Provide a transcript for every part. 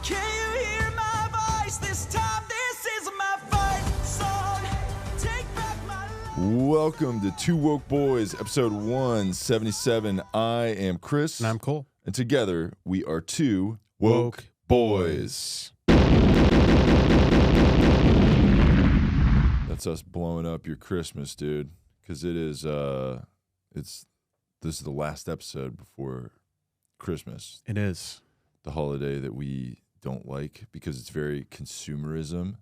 Can you hear my voice? This time this is my fight song. Take back my life. Welcome to TooWokeBoys, episode 177. I am Chris. And I'm Cole. And together, we are two woke boys. That's us blowing up your Christmas, dude. Because it is, this is the last episode before Christmas. It is. The holiday that we don't like because it's very consumerism,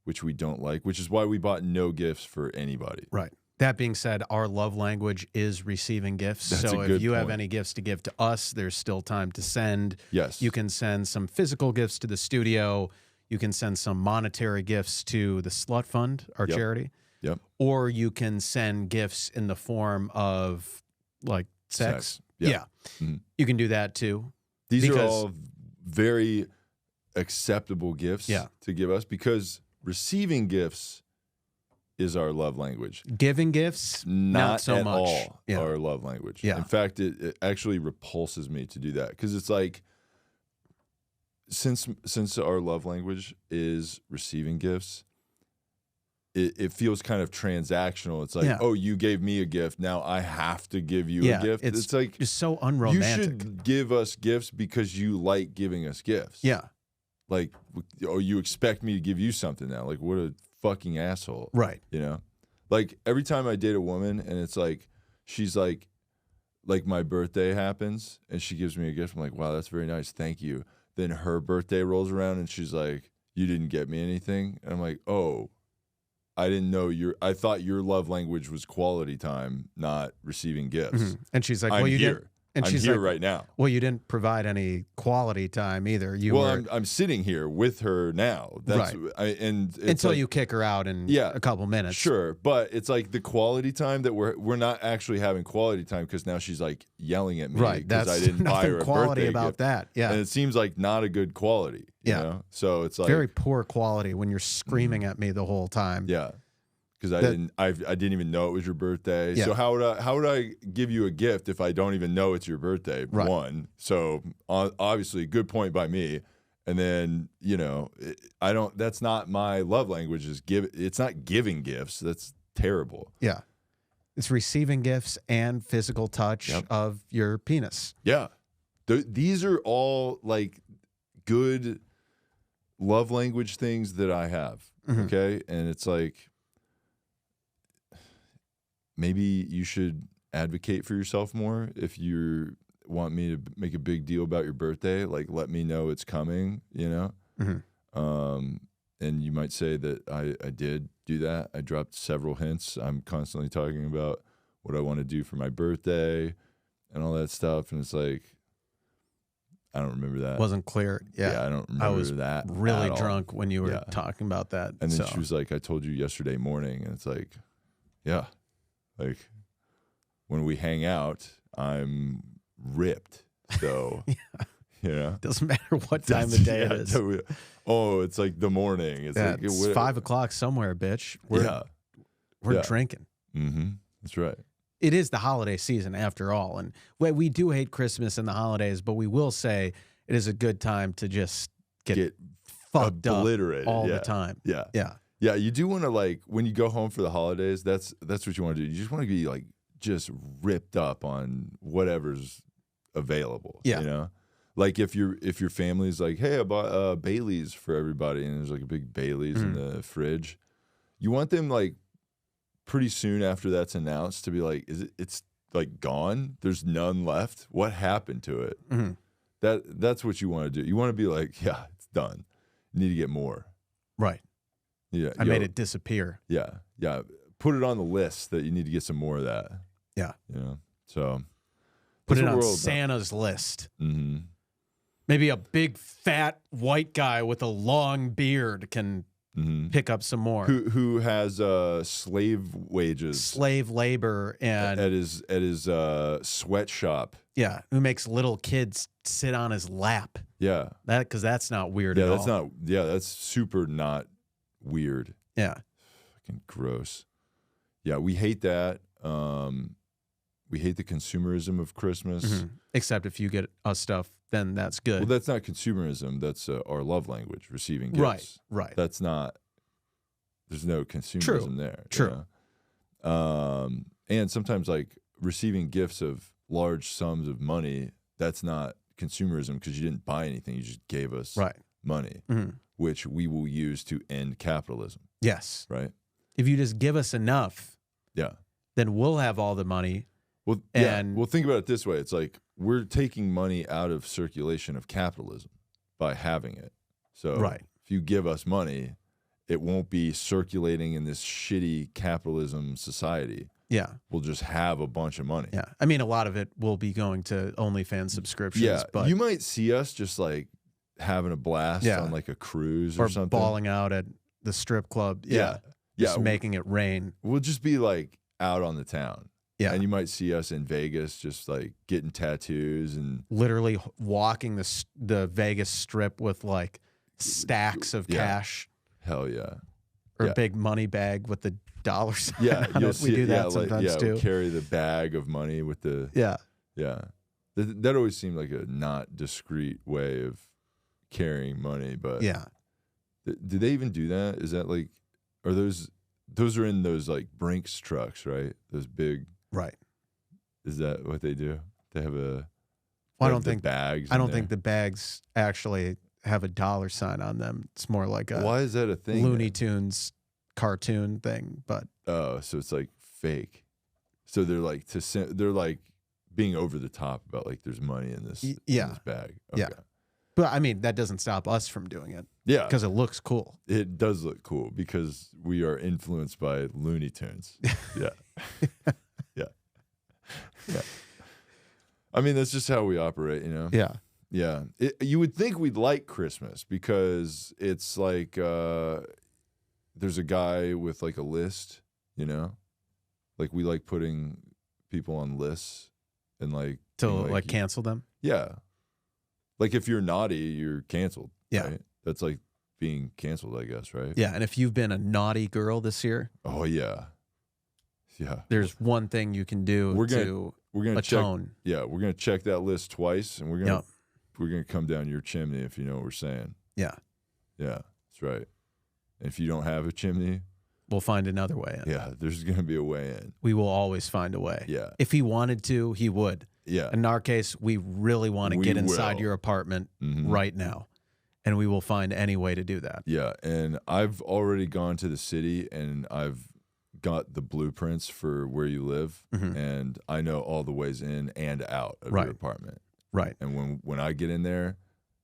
which we don't like, which is why we bought no gifts for anybody. Right. That being said, our love language is receiving gifts. That's so a if good you have point. any gifts to give to us, there's still time to send. Yes. You can send some physical gifts to the studio. You can send some monetary gifts to the TheSlutFund, our charity. Yep. Or you can send gifts in the form of like sex. Yeah. You can do that too. These are Because- all very acceptable gifts to give us because receiving gifts is our love language. Giving gifts, Not so at much. all Yeah. our love language. Yeah. In fact, it actually repulses me to do that because it's like since our love language is receiving gifts, it feels kind of transactional. It's like, oh, you gave me a gift, now I have to give you a gift. It's like just so unromantic. you should give us gifts because you like giving us gifts. Yeah. Like, oh, you expect me to give you something now. Like, what a fucking asshole. Right. You know? Like, every time I date a woman and it's like, she's like my birthday happens and she gives me a gift. I'm like, wow, that's very nice. Thank you. Then her birthday rolls around and she's like, you didn't get me anything. And I'm like, oh, I didn't know I thought your love language was quality time, not receiving gifts. And she's like, I'm well, you here. didn't. And I'm she's here like, right now. well, you didn't provide any quality time either. You were I'm sitting here with her now. That's Right. and it's until like, you kick her out in a couple minutes. Sure, but it's like the quality time that we're not actually having quality time because now she's like yelling at me Right. because That's I didn't buy nothing her a quality birthday about gift. that. Yeah. And it seems like not a good quality. You know? So it's like Very poor quality when you're screaming at me the whole time. yeah. Because I didn't even know it was your birthday. Yeah. So how would I give you a gift if I don't even know it's your birthday? Right. One. So obviously, good point by me. And then I don't. That's not my love language. It's not giving gifts. That's terrible. Yeah. It's receiving gifts and physical touch of your penis. Yeah. These are all like good love language things that I have. Okay, and it's like, maybe you should advocate for yourself more if you want me to make a big deal about your birthday. Like, let me know it's coming, and you might say that I did do that. I dropped several hints. I'm constantly talking about what I want to do for my birthday and all that stuff, and it's like, I don't remember that. Wasn't clear. Yeah. I don't remember I was that really at all. drunk when you were talking about that. And then she was like, I told you yesterday morning. And it's like, yeah. Like, when we hang out, I'm ripped. So, doesn't matter what time of day it is. It's like the morning. It's like It's 5 o'clock somewhere, bitch. We're drinking. Mm-hmm. That's right. It is the holiday season after all. And we do hate Christmas and the holidays, but we will say it is a good time to just get fucked obliterated up all the time. Yeah. Yeah. Yeah, you do want to, like, when you go home for the holidays, that's what you want to do. You just want to be, like, just ripped up on whatever's available. Yeah. Like, if your family's like, hey, I bought Bailey's for everybody, and there's, like, a big Bailey's in the fridge, you want them, like, pretty soon after that's announced to be like, it's, like, gone? There's none left? What happened to it? That's what you want to do. You want to be like, yeah, it's done. You need to get more. Right. Yeah, I made it disappear. Yeah, yeah. Put it on the list that you need to get some more of that. Yeah. So put it on Santa's list. Mm-hmm. Maybe a big fat white guy with a long beard can pick up some more. Who has slave wages, slave labor, and at his sweatshop. Yeah, who makes little kids sit on his lap. Yeah, because that's not weird at all. That's super not weird. Yeah. Fucking gross. Yeah, we hate that. we hate the consumerism of Christmas. Mhm. Except if you get us stuff, then that's good. Well, that's not consumerism. That's our love language, receiving gifts. Right. That's not. There's no consumerism there. True. You know? And sometimes like receiving gifts of large sums of money, that's not consumerism because you didn't buy anything. You just gave us money, which we will use to end capitalism. Yes. Right. If you just give us enough, Yeah. then we'll have all the money. Well, Well, think about it this way. It's like we're taking money out of circulation of capitalism by having it. So if you give us money, it won't be circulating in this shitty capitalism society. Yeah. We'll just have a bunch of money. Yeah. I mean, a lot of it will be going to OnlyFans subscriptions. Yeah. But You might see us just like having a blast on like a cruise or something. Balling out at the strip club. Yeah. Just making it rain. We'll just be like out on the town. Yeah. And you might see us in Vegas just like getting tattoos and literally walking the Vegas Strip with like stacks of cash. Hell yeah. Or a big money bag with the dollar sign. Yeah, on it. We do that sometimes too. We'll carry the bag of money with the yeah. That always seemed like a not discreet way of carrying money, but do they even do that? Is that like, are those are in those like Brinks trucks, right? Those big Is that what they do? They have a. Well, I don't think bags. I don't think the bags actually have a dollar sign on them. It's more like a. Why is that a thing? Looney Tunes cartoon thing, but oh, so it's like fake. So they're like they're like being over the top about like there's money in this, in this bag. Okay. Yeah, but I mean that doesn't stop us from doing it. Yeah, because it looks cool. It does look cool because we are influenced by Looney Tunes. Yeah, yeah. I mean that's just how we operate, you know. Yeah. Yeah, you would think we'd like Christmas because it's like there's a guy with like a list, you know, like we like putting people on lists and like to like cancel them. Yeah, like if you're naughty, you're canceled. Yeah, right? That's like being canceled, I guess, right? Yeah, and if you've been a naughty girl this year, oh yeah, there's one thing you can do we're gonna atone. We're gonna check that list twice, and we're gonna come down your chimney if you know what we're saying. Yeah. Yeah, that's right. And if you don't have a chimney, we'll find another way in. Yeah, there's gonna be a way in. We will always find a way. Yeah. If he wanted to, he would. Yeah. In our case, we really want to get inside your apartment right now. And we will find any way to do that. Yeah. And I've already gone to the city and I've got the blueprints for where you live. And I know all the ways in and out of your apartment. Right. And when I get in there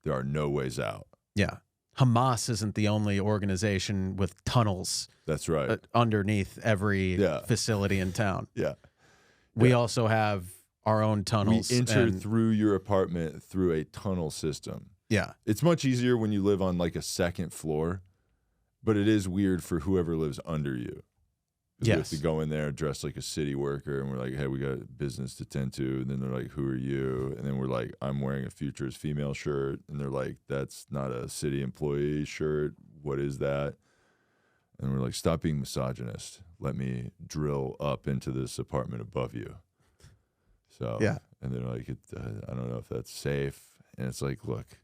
are no ways out. Yeah. Hamas isn't the only organization with tunnels. That's right. Underneath every facility in town. Yeah. We also have our own tunnels. We enter through your apartment through a tunnel system. Yeah. It's much easier when you live on like a second floor, but it is weird for whoever lives under you. We have to go in there dressed like a city worker, and we're like, hey, we got business to tend to. And then they're like, who are you? And then we're like, I'm wearing a Futures female shirt. And they're like, that's not a city employee shirt. What is that? And we're like, stop being misogynist. Let me drill up into this apartment above you. So, and they're like, I don't know if that's safe. And it's like, look,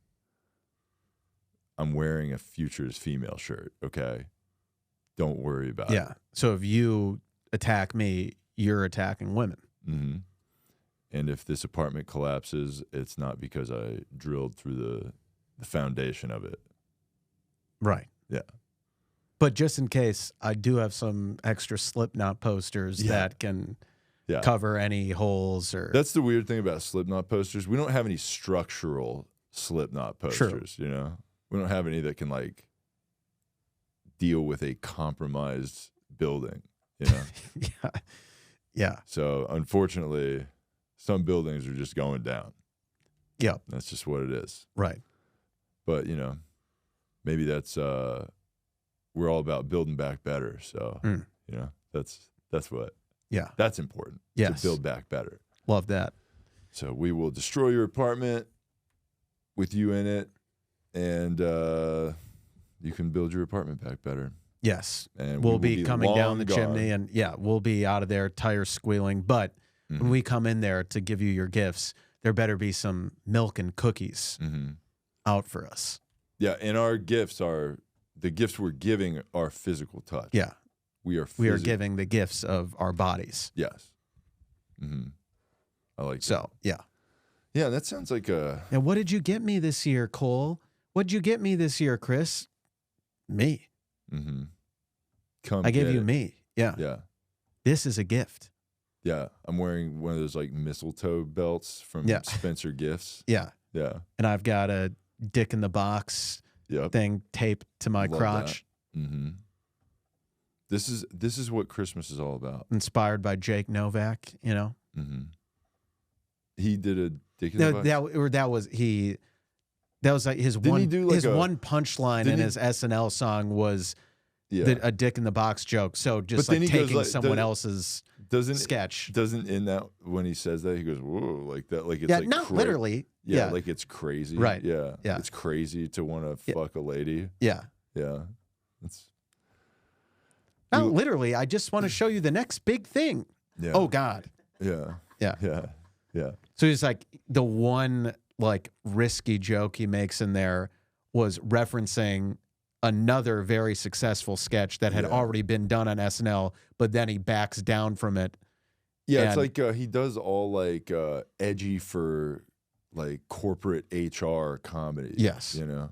I'm wearing a Futures female shirt, okay? Don't worry about it. Yeah. So if you attack me, you're attacking women. And if this apartment collapses, it's not because I drilled through the foundation of it. Right. Yeah. But just in case, I do have some extra Slipknot posters that can cover any holes or. That's the weird thing about Slipknot posters. We don't have any structural Slipknot posters, you know? We don't have any that can like deal with a compromised building, you know? Yeah. So unfortunately, some buildings are just going down. Yeah. That's just what it is. Right. But, you know, maybe that's we're all about building back better. So, you know, that's what that's important. To build back better. Love that. So we will destroy your apartment with you in it, and you can build your apartment back better. Yes. And we'll be coming down the gone. chimney, and we'll be out of there, tires squealing. But when we come in there to give you your gifts, there better be some milk and cookies out for us. Yeah, and our gifts are the gifts we're giving are physical touch. Yeah. We are giving the gifts of our bodies. Yes. I like that. So, yeah. Yeah, that sounds like a... And what did you get me this year, Cole? What did you get me this year, Chris? Me. Come I gave get you it. me. Yeah. Yeah. This is a gift. Yeah. I'm wearing one of those like mistletoe belts from Spencer Gifts. Yeah. Yeah. And I've got a dick in the box thing taped to my crotch. This is what Christmas is all about. Inspired by Jake Novak, you know? He did a dick in the box? That was like his Didn't one he do like his one punchline in he- his SNL song was a dick in the box joke. So just But then like he goes taking like- someone else's sketch. Doesn't in that when he says that he goes whoa like that like it's Yeah, like not literally. yeah, Yeah. like it's crazy Right. yeah Yeah. it's crazy to want to fuck a lady Yeah. yeah it's Not literally. I just want to show you the next big thing. yeah Oh God. yeah Yeah. yeah yeah So he's like the one like risky joke he makes in there was referencing another very successful sketch that had already been done on SNL, but then he backs down from it. yeah it's And- like he does all like edgy for like corporate HR comedy Yes. you know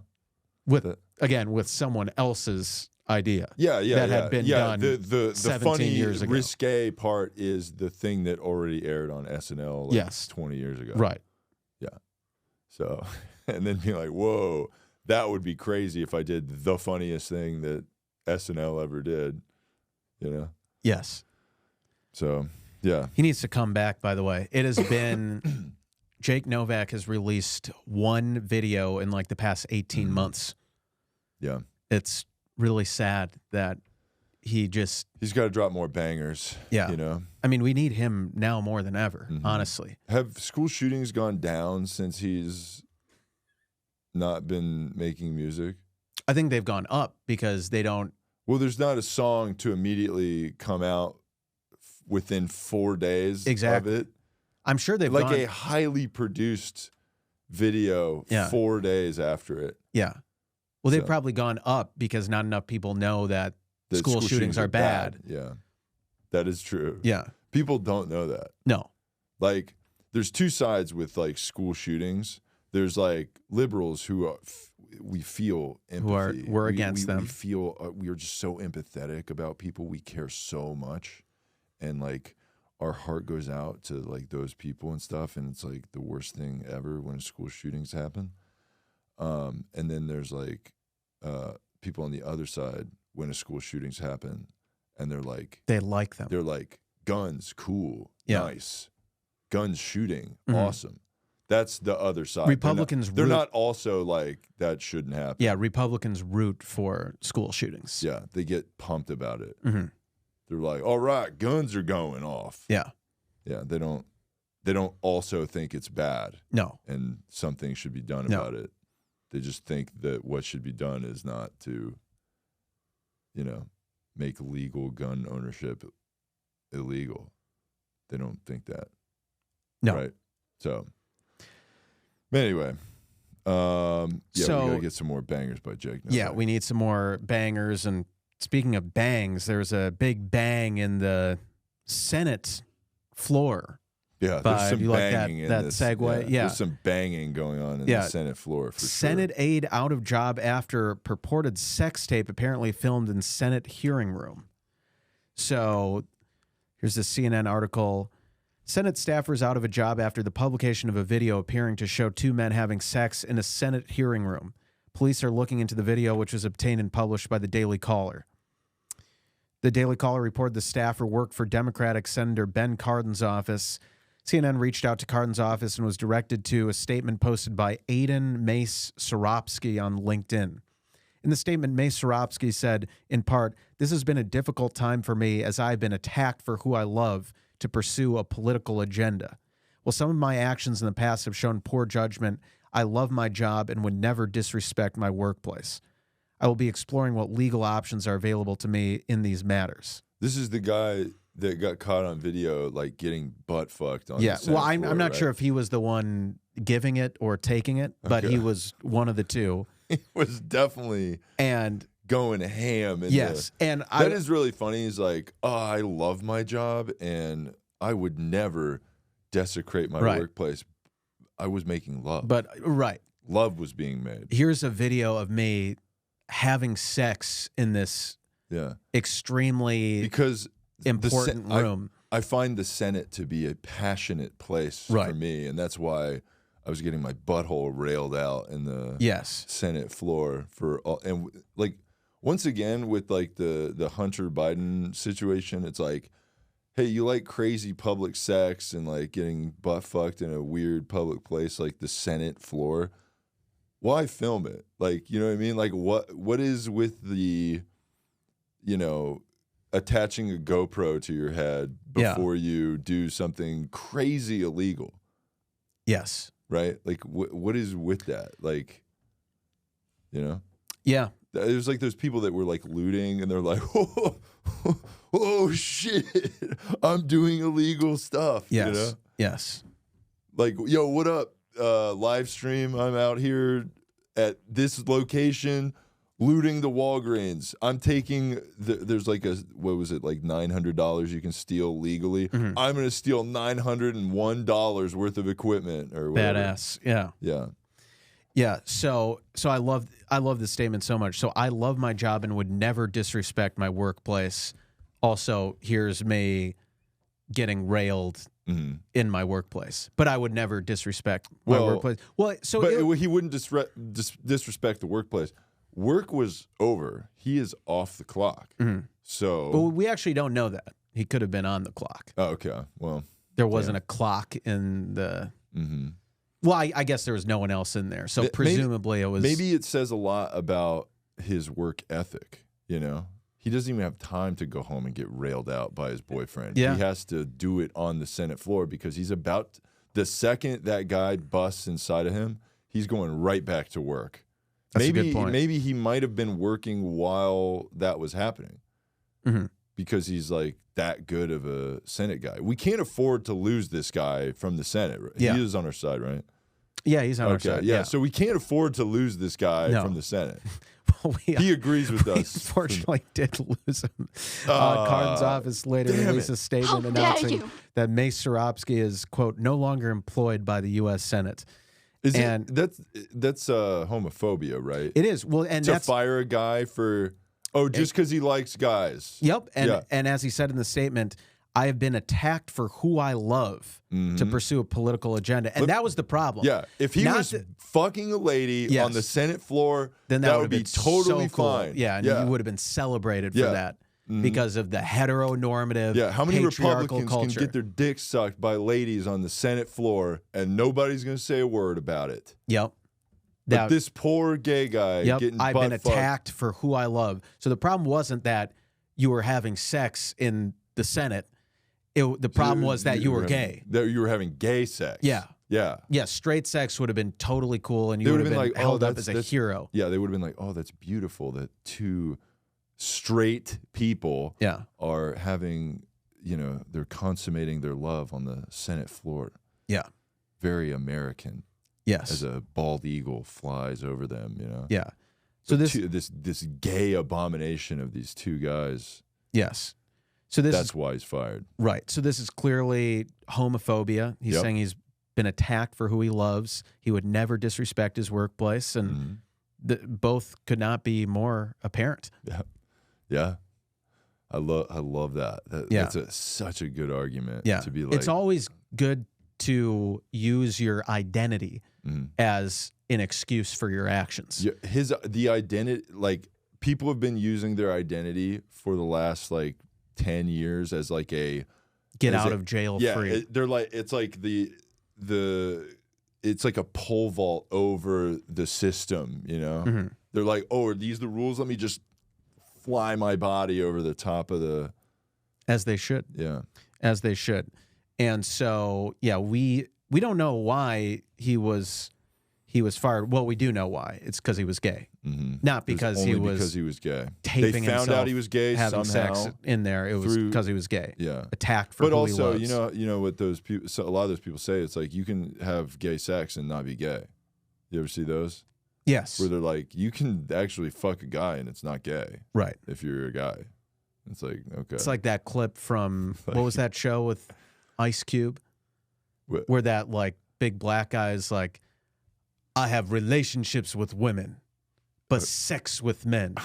with someone else's idea. yeah that had been done the 17 funny years ago. risque part is the thing that already aired on SNL like 20 years ago Right. So, and then being like, whoa, that would be crazy if I did the funniest thing that SNL ever did, you know? Yes. So, yeah. He needs to come back, by the way. It has been, Jake Novak has released one video in like the past 18 months. Yeah. It's really sad that he's got to drop more bangers. Yeah. You know? I mean, we need him now more than ever, honestly. Have school shootings gone down since he's not been making music? I think they've gone up because they don't. Well, there's not a song to immediately come out within 4 days Exactly. of it. I'm sure they've Like gone. a highly produced video 4 days after it. Yeah. Well, they've So- probably gone up because not enough people know that That school shootings are bad. Yeah. That is true. Yeah. People don't know that. No. Like, there's two sides with like school shootings. There's like liberals who are, we feel empathy. We're against them. We feel we are just so empathetic about people. We care so much, and like our heart goes out to like those people and stuff. And it's like the worst thing ever when school shootings happen. And then there's like people on the other side when a school shootings happen, and they're like them. They're like guns, cool, Yeah. nice. Guns shooting, Mhm. awesome. That's the other side. Republicans They're root- not also like that shouldn't happen. Yeah, Republicans root for school shootings. Yeah, they get pumped about it. Mhm. They're like, all right, guns are going off. Yeah. Yeah, they don't also think it's bad No. and something should be done No. about it. They just think that what should be done is not to, you know, make legal gun ownership illegal. They don't think that. No. Right. So, but anyway, yeah, we So- gotta get some more bangers by Jake. Yeah, Novak. we need some more bangers. And speaking of bangs, there's a big bang in the Senate floor. Yeah, But there's some you like banging in that this. segue? Yeah. There's some banging going on in Yeah. the Senate floor for Senate aide out of job after purported sex tape apparently filmed in Senate hearing room. So here's the CNN article. Senate staffers out of a job after the publication of a video appearing to show two men having sex in a Senate hearing room. Police are looking into the video, which was obtained and published by the Daily Caller. The Daily Caller reported the staffer worked for Democratic Senator Ben Cardin's office. CNN reached out to Cardin's office and was directed to a statement posted by Aiden Mace Soropsky on LinkedIn. In the statement, Mace Soropsky said, in part, "This has been a difficult time for me as I've been attacked for who I love to pursue a political agenda. While some of my actions in the past have shown poor judgment, I love my job and would never disrespect my workplace. I will be exploring what legal options are available to me in these matters." This is the guy that got caught on video, like getting butt fucked on. Yeah. The Senate Well, I'm floor, not right? sure if he was the one giving it or taking it, but he Okay. was one of the two. He was definitely And going ham. In yes, and that is really funny. He's like, oh, I love my job, and I would never desecrate my Right. workplace. I was making love. but right. Love was being made. Here's a video of me having sex in this Yeah. extremely Because important room. I find the Senate to be a passionate place for Right. me, and that's why I was getting my butthole railed out in the Yes. Senate floor for all. And like once again with like the Hunter Biden situation, it's like, hey, you like crazy public sex and like getting butt fucked in a weird public place like the Senate floor. Why film it? Like, you know what I mean? Like what is with the, you know, attaching a GoPro to your head Yeah. before you do something crazy illegal, Yes. right? Like what is with that? Like, you know? Yeah. There's like those people that were like looting and they're like, oh shit, I'm doing illegal stuff. Yes. You know? Yes. Like, yo, what up? Live stream. I'm out here at this location looting the Walgreens. I'm taking there's like what was it, like $900 you can steal legally. Mm-hmm. I'm gonna steal $901 worth of equipment or whatever. Badass. Yeah. Yeah. Yeah. So I love this statement so much. So I love my job and would never disrespect my workplace. Also, here's me getting railed in my workplace, but I would never disrespect my workplace. Well, so But he wouldn't disrespect the workplace. Work was over. He is off the clock. So, but we actually don't know that. He could have been on the clock. oh, okay. Well, There wasn't a clock in the. Well, I guess there was no one else in there, so presumably it was. maybe it says a lot about his work ethic. You know, he doesn't even have time to go home and get railed out by his boyfriend. Yeah. He has to do it on the Senate floor because he's about the second that guy busts inside of him, he's going right back to work. That's maybe a good point. maybe he might have been working while that was happening because he's like that good of a Senate guy. We can't afford to lose this guy from the Senate. Yeah. He is on our side, right? Yeah, he's on our side. Yeah, so we can't afford to lose this guy No. from the Senate. we, He agrees with we us. unfortunately did lose him. Cardin's office later damn released it. a statement How dare announcing you. that May Soropsky is, quote, no longer employed by the U.S. Senate. Is And- it that's homophobia, right? It is. Well, and to that's. fire a guy for just because he likes guys. Yep. And, Yeah. and as he said in the statement, I have been attacked for who I love to pursue a political agenda. And that was the problem. Yeah, if he Not was that- fucking a lady Yes. on the Senate floor, then that would be been totally so cool. fine. Yeah, and you would have been celebrated for Yeah. that because of the heteronormative, Yeah, how many patriarchal Republicans culture. can get their dicks sucked by ladies on the Senate floor and nobody's going to say a word about it? Yep. But Now- this poor gay guy Yep, getting I've butt been fucked. attacked for who I love. So the problem wasn't that you were having sex in the Senate. The problem was that you were gay. That you were having gay sex. Yeah. Yeah. Yeah, straight sex would have been totally cool, and you They would would've have been been like, oh, held up that's- as a hero. Yeah, they would have been like, oh, that's beautiful that two straight people Yeah. are having, they're consummating their love on the Senate floor. Yeah. Very American. Yes. As a bald eagle flies over them, Yeah. So this gay abomination of these two guys. Yes. So this That's is why he's fired. right. So this is clearly homophobia. He's Yep. saying he's been attacked for who he loves. He would never disrespect his workplace, and both could not be more apparent. Yeah, yeah. I love that. Yeah. That's such a good argument. Yeah. To be like, It's always good to use your identity as an excuse for your actions. the identity, like people have been using their identity for the last like 10 years as like a Get out of jail free. They're like, it's like it's like a pole vault over the system, They're like, oh, are these the rules? Let me just fly my body over the top of the. As they should. Yeah. As they should. And so, yeah, we don't know why he was he was fired. Well, we do know why. It's because he was gay, not because he was gay. Taping they found himself out he was gay having somehow. sex in there. It was because he was gay. Yeah, attacked for but who also, he was. you know what those people. So a lot of those people say it's like you can have gay sex and not be gay. You ever see those? Yes. Where they're like, you can actually fuck a guy and it's not gay. Right. If you're a guy. It's like, okay. It's like that clip from, what was that show with Ice Cube? What? Where that like big black guy is like, I have relationships with women, but sex with men.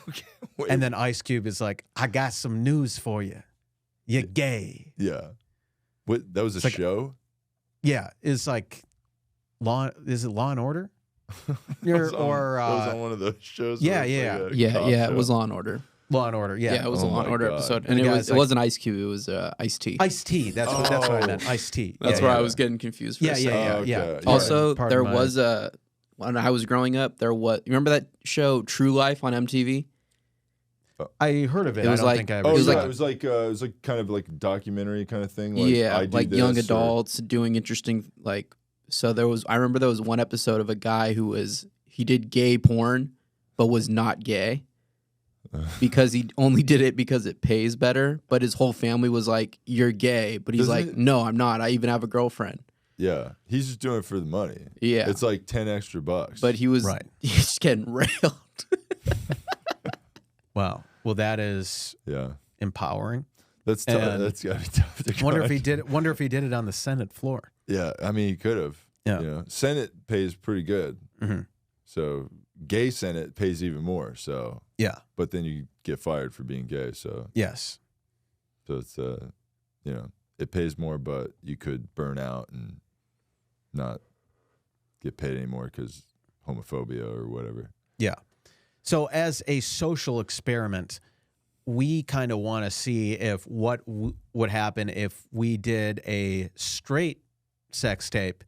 Okay, wait. And then Ice Cube is like, I got some news for you. You're gay. Yeah. What? That was a show? Yeah. It's like, is it Law and Order? It was on one of those shows. Yeah, where it's yeah. like a Yeah, cop yeah, show. it was Law and Order. Law and Order, yeah. Yeah, it was a Oh Law and my Order God. episode, And and the it guy's like- wasn't Ice Cube, it was Ice-T. Ice-T, that's what I meant, Ice-T. That's yeah, where yeah. I was getting confused for Yeah, a yeah, second. yeah, Okay, yeah. yeah. Also, Pardon there my- was when I was growing up, you remember that show True Life on MTV? I heard of it. It was I don't like- think I ever Oh, It was yeah, like- it was like kind of like a documentary kind of thing. Like, Yeah, I do like this, young or- adults doing interesting, like, so I remember there was one episode of a guy he did gay porn, but was not gay. Because he only did it because it pays better, but his whole family was like, "You're gay," but he's Doesn't like, it- "No, I'm not. I even have a girlfriend." Yeah, he's just doing it for the money. Yeah, It's like 10 extra bucks. but he was Right. he's just getting railed. Wow. Well, that is yeah, empowering. that's tough. And That's gotta be tough to Wonder if he grind. did. Wonder if he did it on the Senate floor. Yeah, I mean, he could have. Yeah. You know, Senate pays pretty good. Mhm. So gay Senate pays even more. So, Yeah. but then you get fired for being gay. So Yes. it's you know, it pays more, but you could burn out and not get paid anymore because homophobia or whatever. Yeah. So as a social experiment, we kind of want to see if what would happen if we did a straight sex tape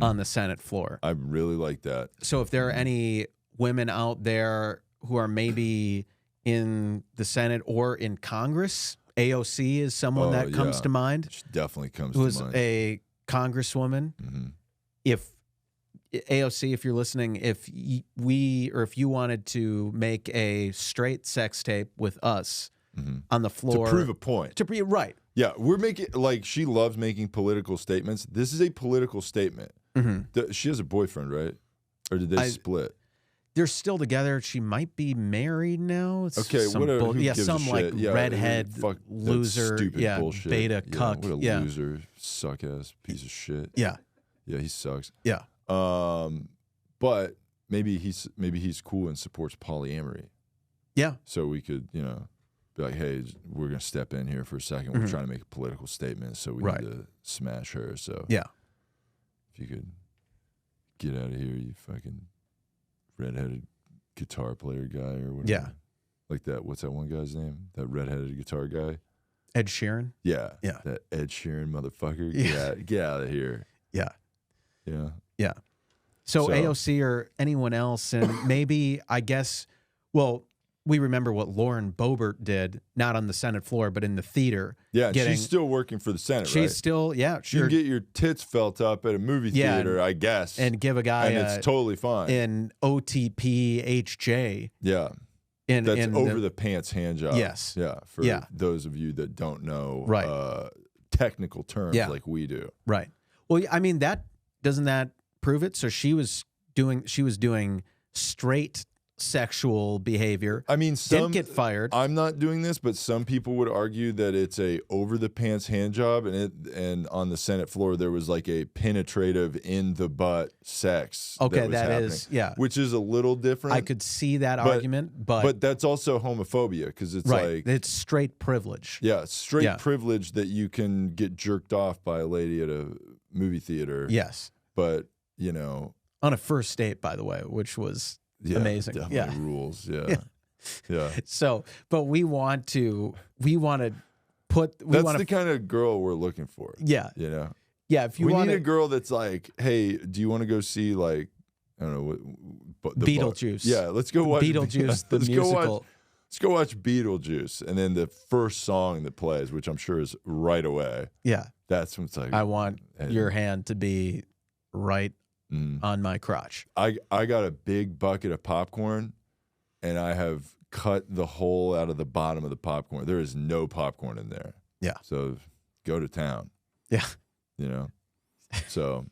on the Senate floor. I really like that. So if there are any women out there who are maybe in the Senate or in Congress, AOC is someone that comes yeah. to mind, Which definitely comes who to is mind. a congresswoman. Mhm. If AOC, if you're listening, if you wanted to make a straight sex tape with us on the floor To prove a point. to be right. Yeah, we're making, like, she loves making political statements. This is a political statement. She has a boyfriend, right? Or did they split? They're still together. She might be married now. It's Okay, some whatever. Who yeah, gives some a like shit? Yeah, redhead fuck that loser, stupid yeah, bullshit. beta Yeah, cuck, what a yeah, loser, suck ass piece of shit. yeah, Yeah, he sucks. yeah. But maybe he's cool and supports polyamory. Yeah. So we could, you know, be like, hey, we're gonna step in here for a second. We're trying to make a political statement, so we Right. need to smash her. So Yeah. if you could get out of here, you fucking redheaded guitar player guy or whatever. Yeah. Like that. What's that one guy's name? That redheaded guitar guy. Ed Sheeran. Yeah. Yeah. That Ed Sheeran motherfucker. Yeah. Get out of here. Yeah. Yeah. Yeah. So So- AOC or anyone else, and maybe, I guess, well, we remember what Lauren Boebert did, not on the Senate floor, but in the theater. Yeah. Getting- She's still working for the Senate, She's right? still, yeah, You sure. can get your tits felt up at a movie Yeah, theater, I guess. and give a guy and it's totally fine. an OTP HJ. Yeah. In, That's in over the pants hand job. Yes. Yeah. For Yeah. those of you that don't know Right. technical terms Yeah. like we do. Right. Well, I mean, doesn't that prove it? So she was doing straight sexual behavior. I mean, Didn't get fired. I'm not doing this, but some people would argue that it's a over the pants hand job, and on the Senate floor there was like a penetrative in the butt sex. Okay, that that happening, is, yeah. which is a little different. I could see that argument, but that's also homophobia because it's right, like it's straight privilege. yeah, straight Yeah. privilege that you can get jerked off by a lady at a movie theater. Yes, but you know, on a first date, by the way, which was yeah, amazing. Definitely Yeah. rules. Yeah, yeah. So, but we want to put. That's the kind of girl we're looking for. Yeah, You know. yeah. If you We want need a girl that's like, hey, do you want to go see like, I don't know what the Beetlejuice. Yeah, let's go watch Beetlejuice, the let's musical. Let's go watch Beetlejuice, and then the first song that plays, which I'm sure is Right Away. Yeah, That's when it's like, I want and- your hand to be right on my crotch. I got a big bucket of popcorn, and I have cut the hole out of the bottom of the popcorn. There is no popcorn in there. Yeah. So go to town. Yeah. You know. So.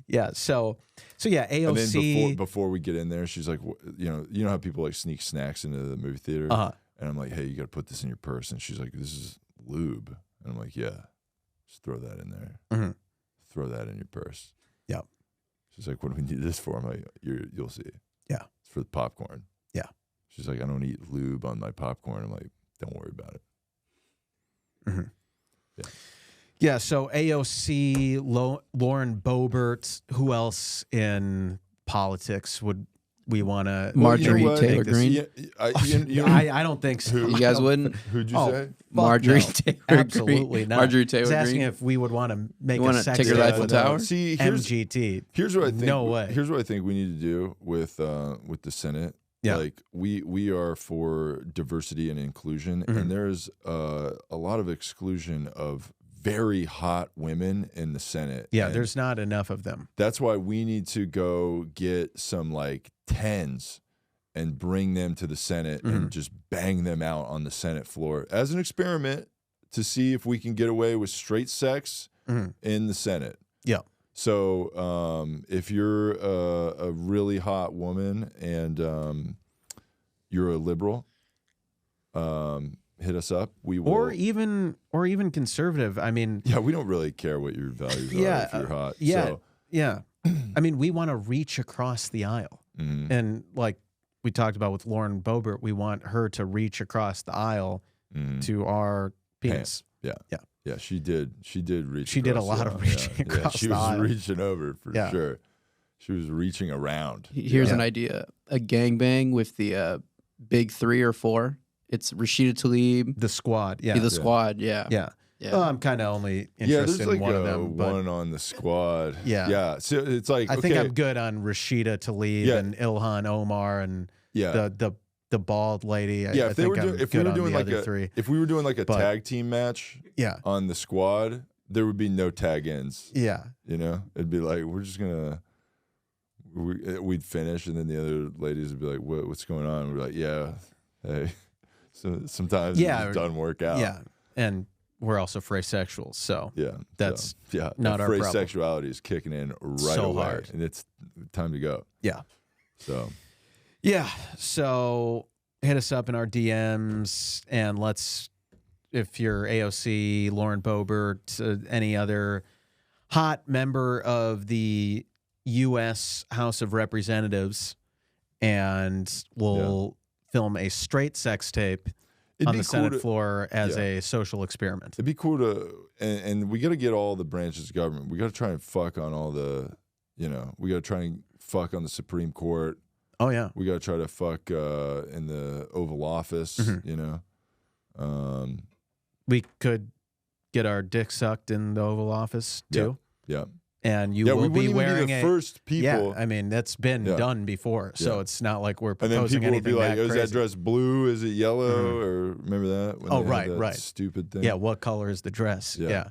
Yeah. So yeah. AOC. And then before we get in there, she's like, you know how people like sneak snacks into the movie theater, and I'm like, hey, you got to put this in your purse, and she's like, this is lube, and I'm like, yeah, just throw that in there. Mm-hmm. Throw that in your purse. Yeah. She's like, what do we need this for? I'm like, you'll see. Yeah. It's for the popcorn. Yeah. She's like, I don't eat lube on my popcorn. I'm like, don't worry about it. Mm-hmm. Yeah. Yeah, so AOC, Lauren Boebert, who else in politics would we want to? Marjorie you know what? Taylor Greene. Yeah, I don't think so. You guys wouldn't? Who'd you say? Marjorie no. Taylor Absolutely Green. not. Marjorie Taylor He's asking Green. if we would want to make You a wanna sex take her to tape Eiffel with Tower? See, MGT. Here's what I think. No way. Here's what I think we need to do with the Senate. Yeah. Like we are for diversity and inclusion, and there's a lot of exclusion of very hot women in the Senate. Yeah, and there's not enough of them. that's why we need to go get some like 10s and bring them to the Senate and just bang them out on the Senate floor as an experiment to see if we can get away with straight sex in the Senate. Yeah. So if you're a really hot woman and you're a liberal, hit us up. We will. Or even conservative. I mean, Yeah, we don't really care what your values are Yeah, if you're hot. yeah, So, yeah. I mean, we want to reach across the aisle, and like we talked about with Lauren Boebert, we want her to reach across the aisle to our penis. yeah. Yeah. Yeah, she did. She did reach. She did a across lot the of aisle. reaching across she the was aisle. reaching over for Yeah. sure. She was reaching around. Here's Yeah. an idea: a gangbang with the big 3 or 4. It's Rashida Tlaib, The squad. Yeah. the squad. Yeah, Yeah. yeah. Well, I'm kind of only Yeah, interested there's like in one of them. But one on the squad. Yeah. yeah. So it's like I think okay, I'm good on Rashida Tlaib Yeah. and Ilhan Omar and yeah. the bald lady. Yeah, I if they think were I'm doing, if we good were on doing the like other a, three. if we were doing like a But- tag team match Yeah. on the squad, there would be no tag ins. Yeah. You know, it'd be like we're just gonna, we'd finish, and then the other ladies would be like, "What's going on?" And we're like, "Yeah, hey." So sometimes Yeah, it just doesn't work out. Yeah. And we're also frasexuals, so Yeah, That's so, yeah. not our phrase problem. sexuality is kicking in right So away, hard. and it's time to go. yeah. So Yeah. So hit us up in our DMs and if you're AOC, Lauren Boebert, any other hot member of the U.S. House of Representatives, and we'll film a straight sex tape it'd on be the cool Senate to, floor as yeah. a social experiment. It'd be cool to, and we got to get all the branches of government. We got to try and fuck on all the, we got to try and fuck on the Supreme Court. Oh, yeah. We got to try to fuck in the Oval Office. We could get our dick sucked in the Oval Office, too. Yeah. And you We will wouldn't be even wearing be the a first people. Yeah, I mean that's been Yeah. done before, so Yeah. it's not like we're And then proposing people would be anything like, that "Is crazy. that dress blue? Is it yellow?" Or remember that? When Oh, they had right, that right. Stupid thing. Yeah, what color is the dress? Yeah. Yeah,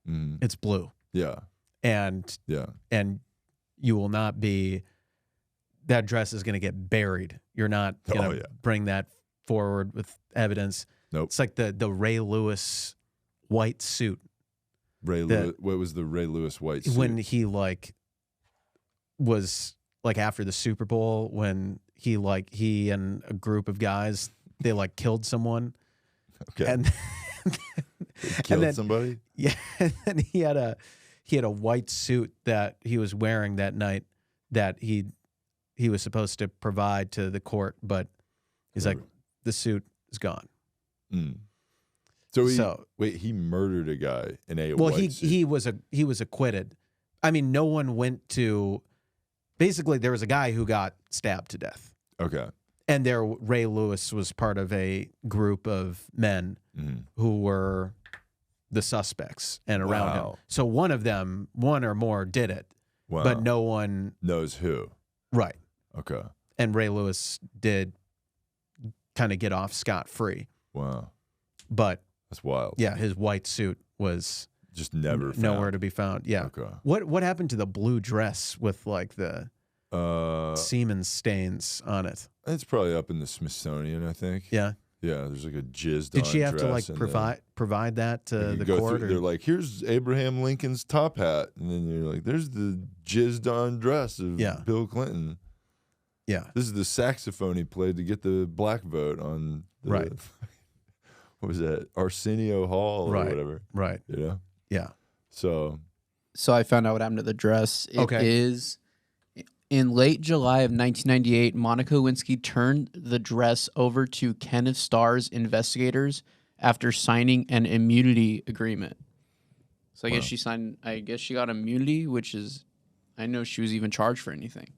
Mhm. it's blue, Yeah. and Yeah. you will not be. That dress is going to get buried. You're not going to yeah. bring that forward with evidence. Nope. It's like the Ray Lewis white suit Ray that- Lewis. What was the Ray Lewis white suit? when he was after the Super Bowl when he and a group of guys they killed someone. okay. And He killed then- somebody. yeah, and then he had a white suit that he was wearing that night that he was supposed to provide to the court, but he's like, the suit is gone. Mm. So he murdered a guy in a Well, white suit. he was acquitted. I mean, no one went to. Basically, there was a guy who got stabbed to death, Okay. and Ray Lewis was part of a group of men Mhm. who were the suspects and around him. Wow. So one or more did it, Wow. but no one. knows who. Right. Okay. And Ray Lewis did kind of get off scot-free. Wow. But That's wild. yeah, his white suit was Just never found. nowhere to be found. Yeah. Okay. What happened to the blue dress with like the semen stains on it? It's probably up in the Smithsonian, I think. Yeah. Yeah, there's like a jizzed Did on she have to dress like and provide that to you the go court? through, Or? they're like, here's Abraham Lincoln's top hat. And then you're like, there's the jizzed on dress of Yeah. Bill Clinton. Yeah. This is the saxophone he played to get the black vote on the, Right. what was that? Arsenio Hall or Right. whatever. Right. You know? Yeah. So So I found out what happened to the dress. It is in late July of 1998, Monica Lewinsky turned the dress over to Kenneth Starr's investigators after signing an immunity agreement. So I guess she got immunity, which is, I know she was even charged for anything.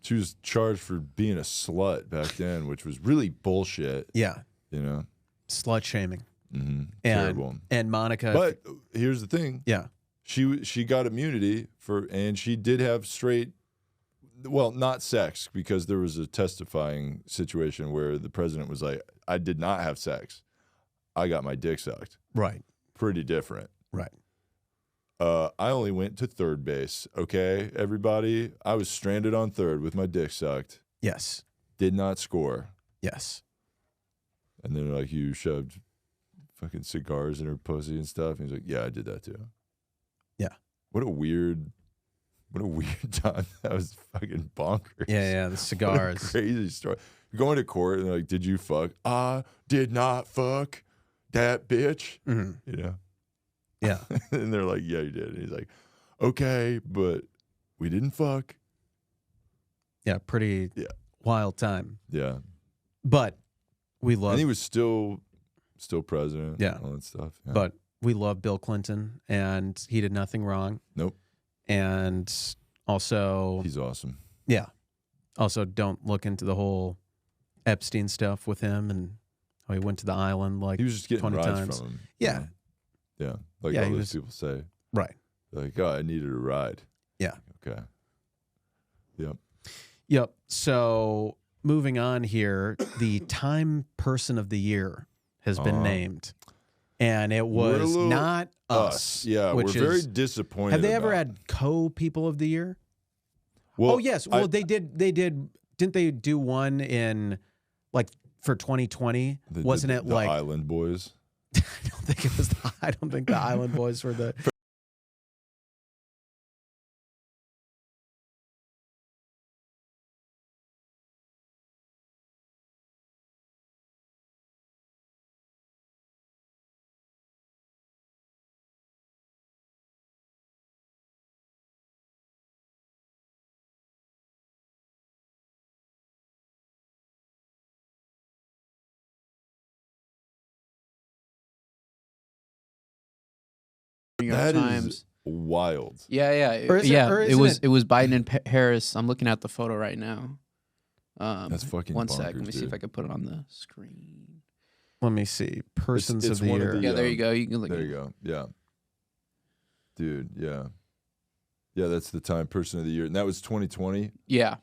she was charged for being a slut back then, which was really bullshit. Yeah. You know? Slut shaming. Mm-hmm. And, Terrible. And Monica. But here's the thing. yeah. She got immunity and she did have straight, well, not sex, because there was a testifying situation where the president was like, I did not have sex. I got my dick sucked. Right. Pretty different. Right. I only went to third base. Okay, everybody. I was stranded on third with my dick sucked. Yes. Did not score. Yes. And then like, you shoved fucking cigars in her pussy and stuff. And he's like, yeah, I did that too. Yeah. What a weird time. That was fucking bonkers. Yeah. The What a cigars. crazy story. You're going to court and they're like, did you fuck? I did not fuck that bitch. Mm-hmm. You know? Yeah. And they're like, yeah, you did. And he's like, okay, but we didn't fuck. Yeah. Pretty Yeah. wild time. Yeah. But we love. And he was still president. Yeah. All that stuff. Yeah. But we love Bill Clinton, and he did nothing wrong. Nope. And also, He's awesome. yeah. Also, don't look into the whole Epstein stuff with him and how he went to the island like He was just getting 20 rides times. from him. Yeah. You know? Yeah. Like Yeah, all he those was- people say. Right. Like, oh, I needed a ride. Yeah. Okay. Yep. Yep. So moving on here, the Time Person of the Year has been named, and it We're a was little- not us. Yeah, which we're very is- disappointed. Have they ever about. had co-people of the year? Well, oh yes. Well, they did. They did. Didn't they do one in like for 2020? Wasn't it the like? Island Boys? I don't think it was. I don't think the Island Boys were the. New York That Times. is wild. Yeah. Or is it- or It isn't was it- it was Biden and Harris. I'm looking at the photo right now. That's fucking one sec. bonkers, Let me see if dude. I can put it on the screen. Let me see. Persons it's of the one of year. the- Yeah, there Yeah. you go. You can look. There you go. Yeah. Dude, yeah. Yeah, that's the Time Person of the Year. And that was 2020. Yeah.